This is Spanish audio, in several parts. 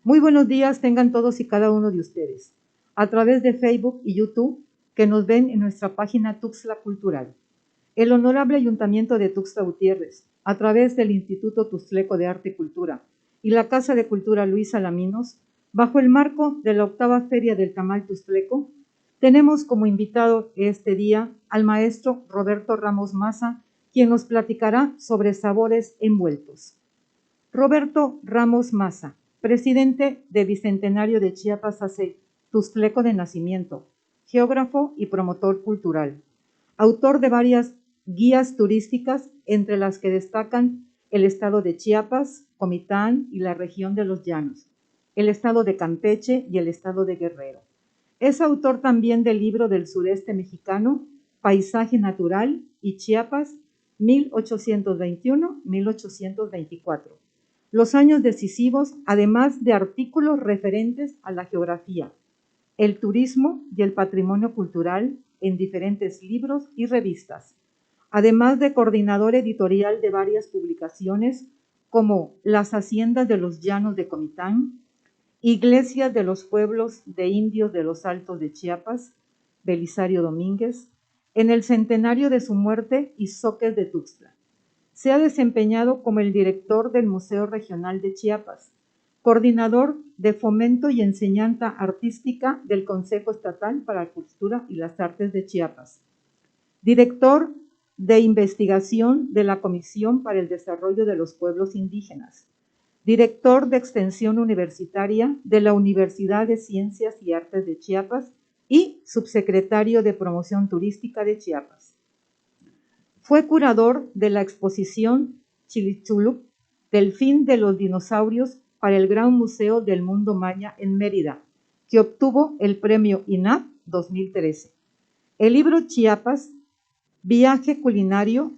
Muy buenos días tengan todos y cada uno de ustedes, a través de Facebook y YouTube, que nos ven en nuestra página Tuxtla Cultural. El Honorable Ayuntamiento de Tuxtla Gutiérrez, a través del Instituto Tuxtleco de Arte y Cultura y la Casa de Cultura Luis Alaminos, bajo el marco de la 8ª Feria del Tamal Tuxtleco, tenemos como invitado este día al maestro Roberto Ramos Maza, quien nos platicará sobre sabores envueltos. Roberto Ramos Maza, presidente de Bicentenario de Chiapas AC, tuxtleco de nacimiento, geógrafo y promotor cultural, autor de varias guías turísticas, entre las que destacan el estado de Chiapas, Comitán y la región de los Llanos, el estado de Campeche y el estado de Guerrero. Es autor también del libro del sureste mexicano, Paisaje Natural y Chiapas, 1821-1824. Los años decisivos, además de artículos referentes a la geografía, el turismo y el patrimonio cultural en diferentes libros y revistas, además de coordinador editorial de varias publicaciones como Las Haciendas de los Llanos de Comitán, Iglesias de los Pueblos de Indios de los Altos de Chiapas, Belisario Domínguez, en el centenario de su muerte y Zoques de Tuxtla. Se ha desempeñado como el director del Museo Regional de Chiapas, coordinador de fomento y enseñanza artística del Consejo Estatal para la Cultura y las Artes de Chiapas, director de investigación de la Comisión para el Desarrollo de los Pueblos Indígenas, director de extensión universitaria de la Universidad de Ciencias y Artes de Chiapas y subsecretario de Promoción Turística de Chiapas. Fue curador de la exposición Chilichulup del fin de los dinosaurios para el Gran Museo del Mundo Maya en Mérida, que obtuvo el premio INAP 2013. El libro Chiapas, Viaje Culinario,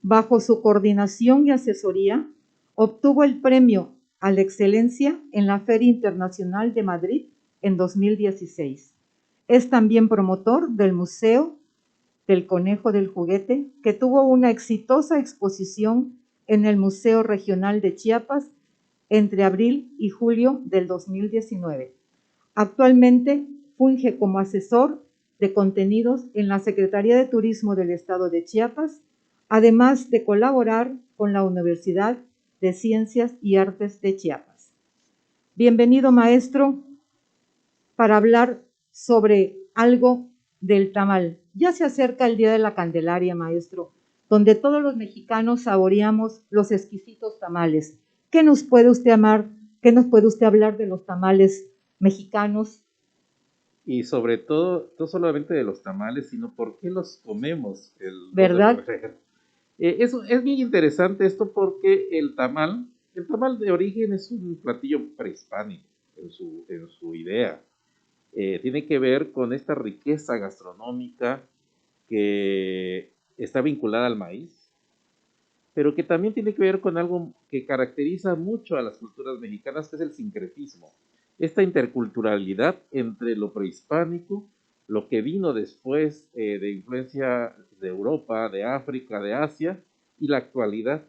bajo su coordinación y asesoría, obtuvo el premio a la excelencia en la Feria Internacional de Madrid en 2016. Es también promotor del Museo del Conejo del Juguete, que tuvo una exitosa exposición en el Museo Regional de Chiapas entre abril y julio del 2019. Actualmente funge como asesor de contenidos en la Secretaría de Turismo del Estado de Chiapas, además de colaborar con la Universidad de Ciencias y Artes de Chiapas. Bienvenido, maestro, para hablar sobre algo del tamal. Ya se acerca el Día de la Candelaria, maestro, donde todos los mexicanos saboreamos los exquisitos tamales. ¿Qué nos puede usted hablar de los tamales mexicanos? Y sobre todo, no solamente de los tamales, sino por qué los comemos el 2 de ¿Verdad? febrero. Es bien interesante esto porque el tamal de origen es un platillo prehispánico en su idea. Tiene que ver con esta riqueza gastronómica que está vinculada al maíz, pero que también tiene que ver con algo que caracteriza mucho a las culturas mexicanas, que es el sincretismo. Esta interculturalidad entre lo prehispánico, lo que vino después de influencia de Europa, de África, de Asia, y la actualidad.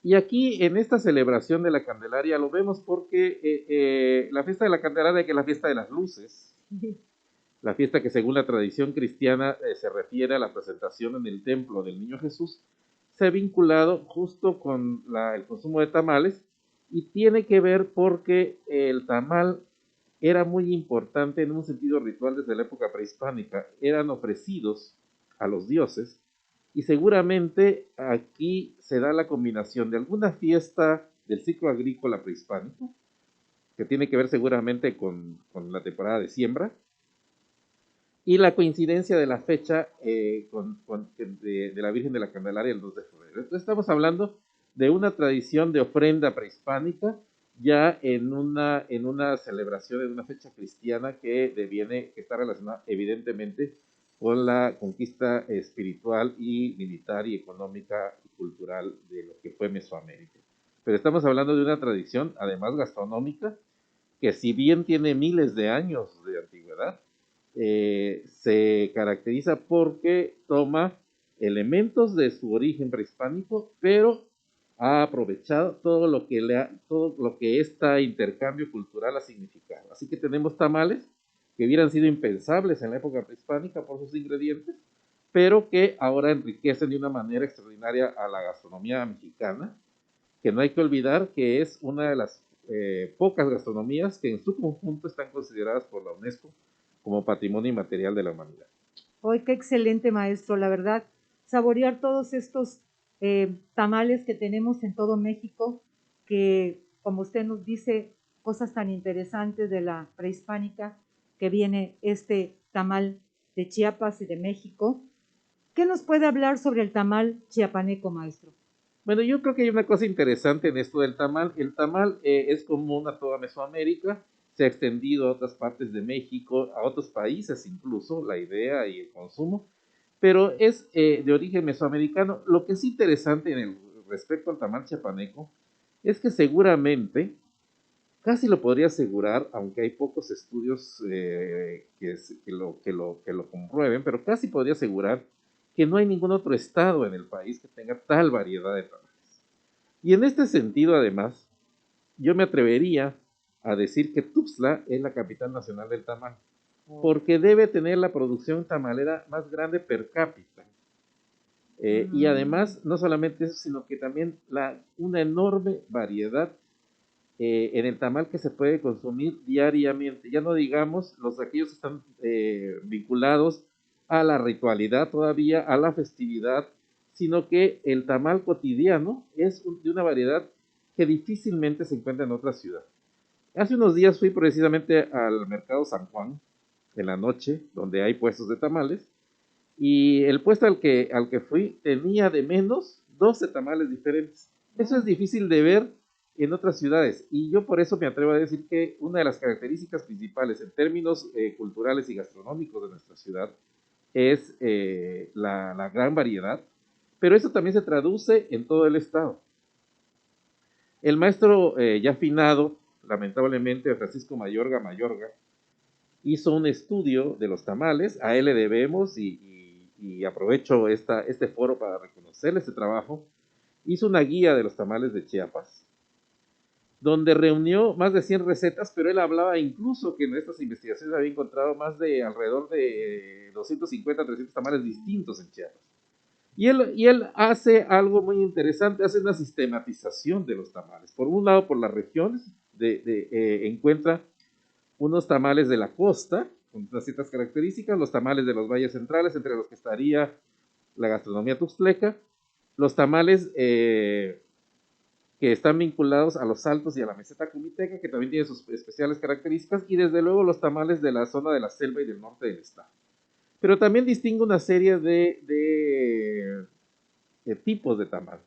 Y aquí en esta celebración de la Candelaria lo vemos porque la fiesta de la Candelaria, que es la fiesta de las luces, la fiesta que según la tradición cristiana se refiere a la presentación en el templo del niño Jesús, se ha vinculado justo con el consumo de tamales y tiene que ver porque el tamal era muy importante en un sentido ritual desde la época prehispánica. Eran ofrecidos a los dioses y seguramente aquí se da la combinación de alguna fiesta del ciclo agrícola prehispánico, que tiene que ver seguramente con la temporada de siembra, y la coincidencia de la fecha de la Virgen de la Candelaria el 2 de febrero. Entonces estamos hablando de una tradición de ofrenda prehispánica ya en una celebración, en una fecha cristiana que está relacionada evidentemente con la conquista espiritual y militar y económica y cultural de lo que fue Mesoamérica. Pero estamos hablando de una tradición, además gastronómica, que si bien tiene miles de años de antigüedad, se caracteriza porque toma elementos de su origen prehispánico, pero ha aprovechado todo lo que este intercambio cultural ha significado. Así que tenemos tamales que hubieran sido impensables en la época prehispánica por sus ingredientes, pero que ahora enriquecen de una manera extraordinaria a la gastronomía mexicana, que no hay que olvidar que es una de las pocas gastronomías que en su conjunto están consideradas por la UNESCO como patrimonio inmaterial de la humanidad. ¡Ay, qué excelente, maestro! La verdad, saborear todos estos tamales que tenemos en todo México, que, como usted nos dice, cosas tan interesantes de la prehispánica, que viene este tamal de Chiapas y de México. ¿Qué nos puede hablar sobre el tamal chiapaneco, maestro? Bueno, yo creo que hay una cosa interesante en esto del tamal. El tamal es común a toda Mesoamérica, se ha extendido a otras partes de México, a otros países incluso, la idea y el consumo, pero es de origen mesoamericano. Lo que es interesante respecto al tamal chiapaneco es que seguramente, casi lo podría asegurar, aunque hay pocos estudios que lo comprueben, pero casi podría asegurar que no hay ningún otro estado en el país que tenga tal variedad de tamales. Y en este sentido, además, yo me atrevería a decir que Tuxtla es la capital nacional del tamal, porque debe tener la producción tamalera más grande per cápita. Y además, no solamente eso, sino que también una enorme variedad en el tamal que se puede consumir diariamente. Ya no digamos aquellos que están vinculados a la ritualidad todavía, a la festividad, sino que el tamal cotidiano es de una variedad que difícilmente se encuentra en otra ciudad. Hace unos días fui precisamente al mercado San Juan, en la noche, donde hay puestos de tamales, y el puesto al que fui tenía de menos 12 tamales diferentes. Eso es difícil de ver en otras ciudades, y yo por eso me atrevo a decir que una de las características principales en términos culturales y gastronómicos de nuestra ciudad es la gran variedad, pero eso también se traduce en todo el estado. El maestro ya finado, lamentablemente, Francisco Mayorga, hizo un estudio de los tamales, a él le debemos y aprovecho este foro para reconocerle este trabajo. Hizo una guía de los tamales de Chiapas, donde reunió más de 100 recetas, pero él hablaba incluso que en estas investigaciones había encontrado más de alrededor de 250, 300 tamales distintos en Chiapas. Y él hace algo muy interesante, hace una sistematización de los tamales. Por un lado, por las regiones, encuentra unos tamales de la costa, con ciertas características, los tamales de los valles centrales, entre los que estaría la gastronomía tuxtleca, los tamales que están vinculados a los altos y a la meseta cumiteca, que también tiene sus especiales características, y desde luego los tamales de la zona de la selva y del norte del estado. Pero también distingue una serie de tipos de tamal,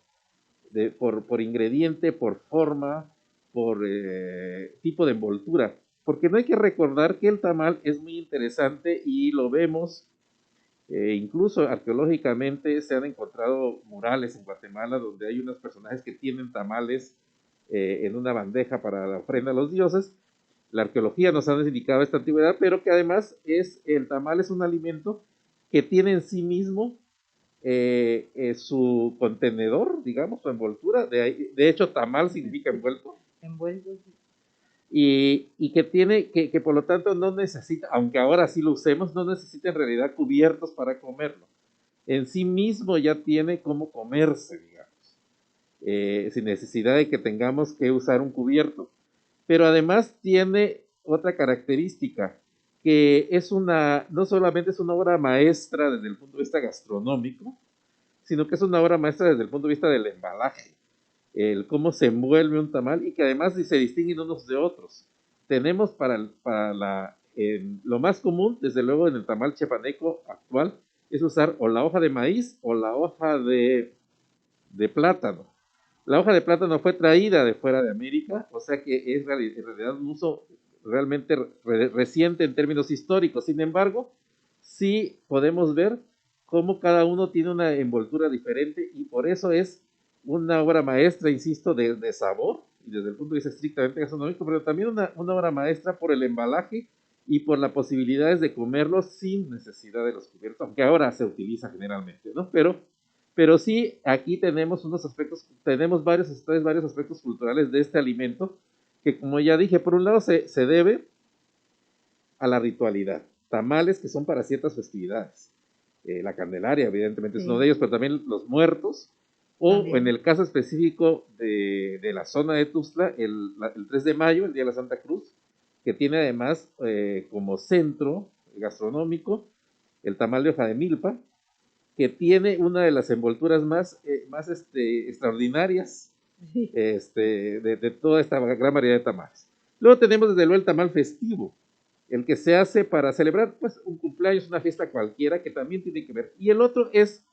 por ingrediente, por forma, por tipo de envoltura, porque no hay que recordar que el tamal es muy interesante y lo vemos, incluso arqueológicamente se han encontrado murales en Guatemala donde hay unos personajes que tienen tamales en una bandeja para la ofrenda a los dioses. La arqueología nos ha indicado esta antigüedad, pero que además el tamal es un alimento que tiene en sí mismo su contenedor, digamos, su envoltura. De hecho, tamal significa envuelto. Envuelto. Y que por lo tanto no necesita, aunque ahora sí lo usemos, no necesita en realidad cubiertos para comerlo. En sí mismo ya tiene cómo comerse, digamos, sin necesidad de que tengamos que usar un cubierto. Pero además tiene otra característica, que no solamente es una obra maestra desde el punto de vista gastronómico, sino que es una obra maestra desde el punto de vista del embalaje, el cómo se envuelve un tamal y que además se distinguen unos de otros. Tenemos lo más común, desde luego en el tamal chiapaneco actual, es usar o la hoja de maíz o la hoja de plátano. La hoja de plátano fue traída de fuera de América, o sea que es en realidad un uso realmente reciente en términos históricos. Sin embargo, sí podemos ver cómo cada uno tiene una envoltura diferente y por eso es una obra maestra, insisto, de sabor y desde el punto de vista estrictamente gastronómico, pero también una obra maestra por el embalaje y por las posibilidades de comerlo sin necesidad de los cubiertos, aunque ahora se utiliza generalmente, ¿no? Pero Pero sí, aquí tenemos unos aspectos, tenemos varios aspectos culturales de este alimento, que como ya dije, por un lado se debe a la ritualidad. Tamales que son para ciertas festividades. La Candelaria, evidentemente, es uno de Sí, ellos, pero también los muertos, o en también. el caso específico de la zona de Tuxtla, el 3 de mayo, el Día de la Santa Cruz, que tiene además como centro gastronómico el tamal de hoja de milpa, que tiene una de las envolturas más extraordinarias Sí. de toda esta gran variedad de tamales. Luego tenemos desde luego el tamal festivo, el que se hace para celebrar pues un cumpleaños, una fiesta cualquiera, que también tiene que ver. Y el otro es,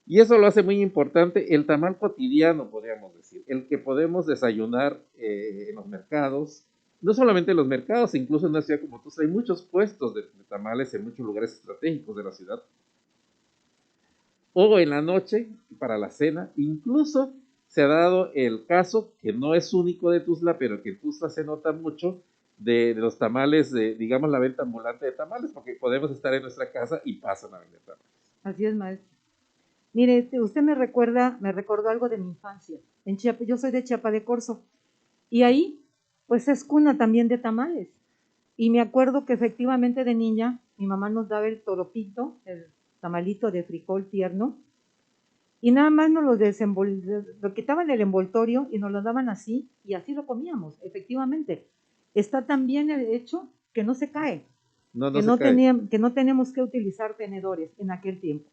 y eso lo hace muy importante, el tamal cotidiano, podríamos decir, el que podemos desayunar en los mercados, no solamente en los mercados, incluso en una ciudad como Tuxtla hay muchos puestos de tamales en muchos lugares estratégicos de la ciudad, o en la noche para la cena. Incluso se ha dado el caso, que no es único de Tuzla, pero que en Tuzla se nota mucho, de los tamales, digamos, la venta ambulante de tamales, porque podemos estar en nuestra casa y pasan a vender tamales. Así es, maestro. Mire, usted me recordó algo de mi infancia. En Chiapa, yo soy de Chiapa de Corzo y ahí, pues es cuna también de tamales. Y me acuerdo que efectivamente de niña mi mamá nos daba el toropito, el tamalito de frijol tierno, y nada más nos lo quitaban del envoltorio y nos lo daban así, y así lo comíamos, efectivamente. Está tan bien hecho que no se cae, No, no se cae. que no tenemos que utilizar tenedores en aquel tiempo.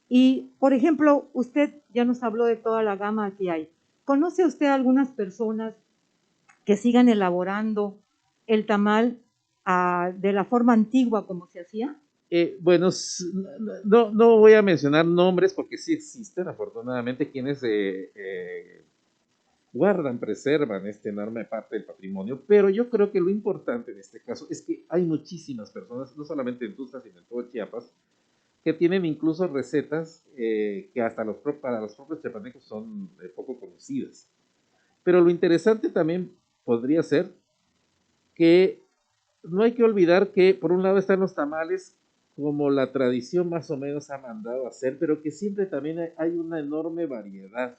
Y, por ejemplo, usted ya nos habló de toda la gama que hay. ¿Conoce usted algunas personas que sigan elaborando el tamal de la forma antigua como se hacía? Bueno, no voy a mencionar nombres porque sí existen, afortunadamente, quienes guardan, preservan esta enorme parte del patrimonio, pero yo creo que lo importante en este caso es que hay muchísimas personas, no solamente en Tuxtla, sino en todo Chiapas, que tienen incluso recetas que hasta para los propios chiapanecos son poco conocidas. Pero lo interesante también podría ser que no hay que olvidar que por un lado están los tamales como la tradición más o menos ha mandado a hacer, pero que siempre también hay una enorme variedad.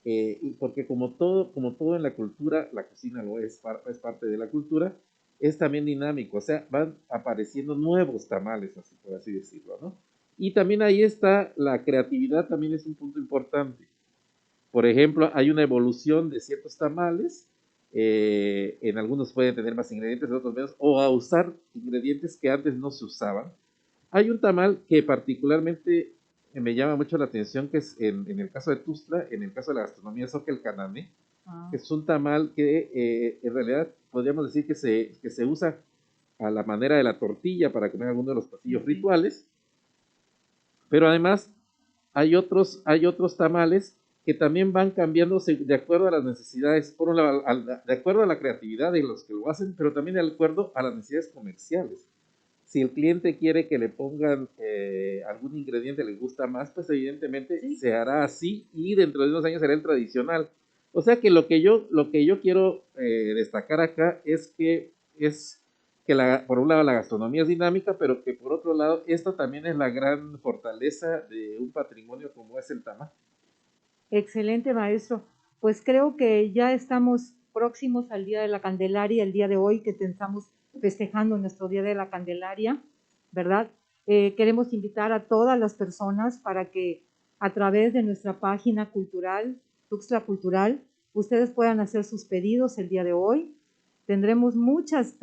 Y porque como todo en la cultura, la cocina lo es parte de la cultura, es también dinámico, o sea, van apareciendo nuevos tamales, así por así decirlo, ¿no? Y también ahí está la creatividad, también es un punto importante. Por ejemplo, hay una evolución de ciertos tamales, en algunos pueden tener más ingredientes, en otros menos, o a usar ingredientes que antes no se usaban. Hay un tamal que particularmente me llama mucho la atención, que es en el caso de Tuzla, en el caso de la gastronomía soca, el canane, Ah, que es un tamal que en realidad podríamos decir que se usa a la manera de la tortilla para comer algunos de los sí, platillos sí. rituales, pero además hay otros tamales que también van cambiando de acuerdo a las necesidades, por un lado, de acuerdo a la creatividad de los que lo hacen, pero también de acuerdo a las necesidades comerciales. Si el cliente quiere que le pongan algún ingrediente le gusta más, pues evidentemente Sí, se hará así y dentro de unos años será el tradicional. O sea que lo que yo quiero destacar acá es que por un lado la gastronomía es dinámica, pero que por otro lado esto también es la gran fortaleza de un patrimonio como es el tamal. excelente, maestro. Pues creo que ya estamos próximos al Día de la Candelaria, el día de hoy que estamos festejando nuestro Día de la Candelaria, ¿verdad? Queremos invitar a todas las personas para que a través de nuestra página cultural, Tuxtla Cultural, ustedes puedan hacer sus pedidos el día de hoy. Tendremos muchas,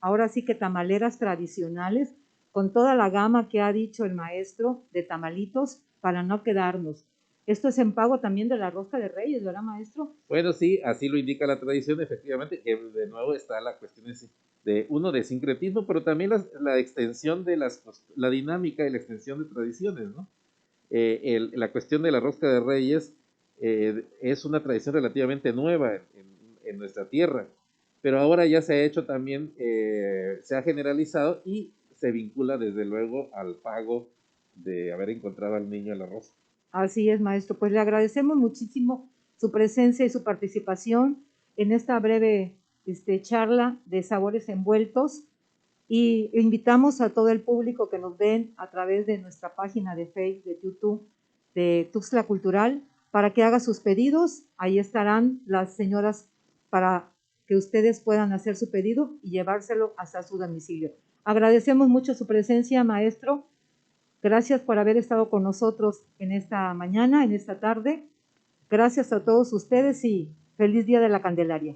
ahora sí que tamaleras tradicionales, con toda la gama que ha dicho el maestro de tamalitos para no quedarnos. Esto es en pago también de la rosca de Reyes, ¿verdad, maestro? Bueno, sí, así lo indica la tradición, efectivamente, que de nuevo está la cuestión de uno de sincretismo, pero también la extensión de la dinámica y la extensión de tradiciones, ¿no? La cuestión de la rosca de reyes es una tradición relativamente nueva en nuestra tierra, pero ahora ya se ha hecho también, se ha generalizado y se vincula desde luego al pago de haber encontrado al niño en la rosca. Así es, maestro. Pues le agradecemos muchísimo su presencia y su participación en esta breve charla de sabores envueltos. Y invitamos a todo el público que nos ven a través de nuestra página de Facebook, de YouTube, de Tuxtla Cultural, para que haga sus pedidos. Ahí estarán las señoras para que ustedes puedan hacer su pedido y llevárselo hasta su domicilio. Agradecemos mucho su presencia, maestro. Gracias por haber estado con nosotros en esta mañana, en esta tarde. Gracias a todos ustedes y feliz Día de la Candelaria.